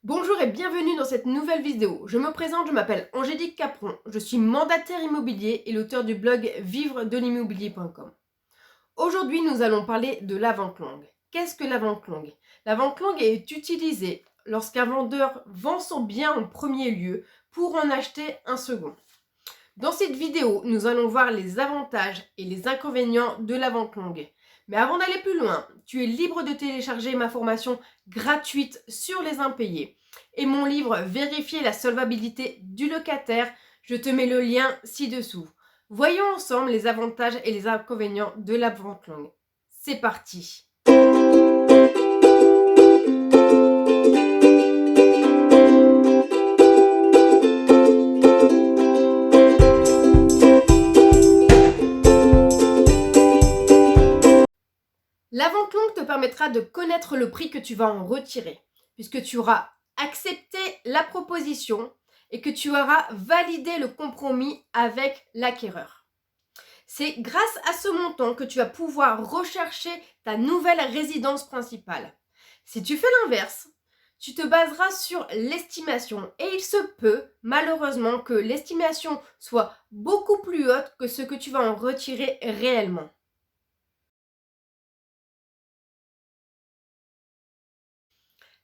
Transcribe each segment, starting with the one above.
Bonjour et bienvenue dans cette nouvelle vidéo. Je me présente, je m'appelle Angélique Capron, je suis mandataire immobilier et l'auteur du blog vivredelimmobilier.com. Aujourd'hui, nous allons parler de la vente longue. Qu'est-ce que la vente longue? La vente longue est utilisée lorsqu'un vendeur vend son bien en premier lieu pour en acheter un second. Dans cette vidéo, nous allons voir les avantages et les inconvénients de la vente longue. Mais avant d'aller plus loin, tu es libre de télécharger ma formation gratuite sur les impayés et mon livre Vérifier la solvabilité du locataire. Je te mets le lien ci-dessous. Voyons ensemble les avantages et les inconvénients de la vente longue. C'est parti! La vente longue te permettra de connaître le prix que tu vas en retirer, puisque tu auras accepté la proposition et que tu auras validé le compromis avec l'acquéreur. C'est grâce à ce montant que tu vas pouvoir rechercher ta nouvelle résidence principale. Si tu fais l'inverse, tu te baseras sur l'estimation et il se peut malheureusement que l'estimation soit beaucoup plus haute que ce que tu vas en retirer réellement.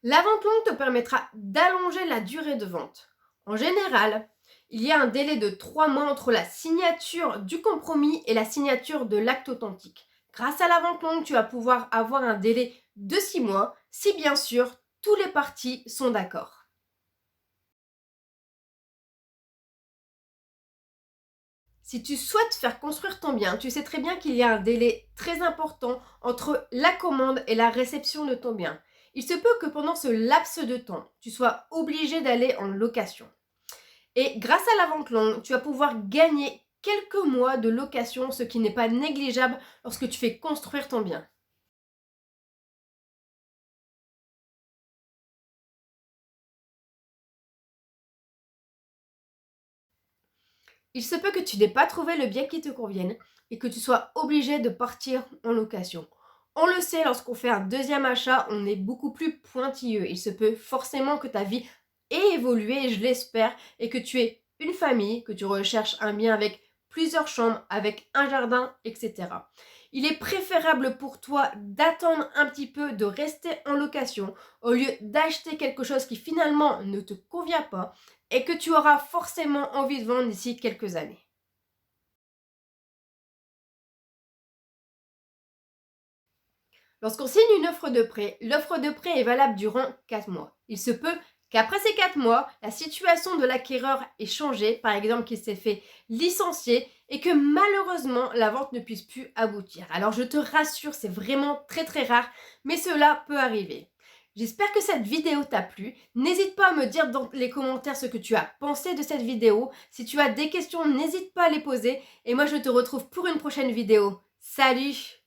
La vente longue te permettra d'allonger la durée de vente. En général, il y a un délai de 3 mois entre la signature du compromis et la signature de l'acte authentique. Grâce à la vente longue, tu vas pouvoir avoir un délai de 6 mois si bien sûr tous les parties sont d'accord. Si tu souhaites faire construire ton bien, tu sais très bien qu'il y a un délai très important entre la commande et la réception de ton bien. Il se peut que pendant ce laps de temps, tu sois obligé d'aller en location. Et grâce à la vente longue, tu vas pouvoir gagner quelques mois de location, ce qui n'est pas négligeable lorsque tu fais construire ton bien. Il se peut que tu n'aies pas trouvé le bien qui te convienne et que tu sois obligé de partir en location. On le sait, lorsqu'on fait un deuxième achat, on est beaucoup plus pointilleux. Il se peut forcément que ta vie ait évolué, je l'espère, et que tu aies une famille, que tu recherches un bien avec plusieurs chambres, avec un jardin, etc. Il est préférable pour toi d'attendre un petit peu, de rester en location, au lieu d'acheter quelque chose qui finalement ne te convient pas et que tu auras forcément envie de vendre d'ici quelques années. Lorsqu'on signe une offre de prêt, l'offre de prêt est valable durant 4 mois. Il se peut qu'après ces 4 mois, la situation de l'acquéreur ait changé, par exemple qu'il s'est fait licencier et que malheureusement la vente ne puisse plus aboutir. Alors je te rassure, c'est vraiment très rare, mais cela peut arriver. J'espère que cette vidéo t'a plu. N'hésite pas à me dire dans les commentaires ce que tu as pensé de cette vidéo. Si tu as des questions, n'hésite pas à les poser. Et moi, je te retrouve pour une prochaine vidéo. Salut!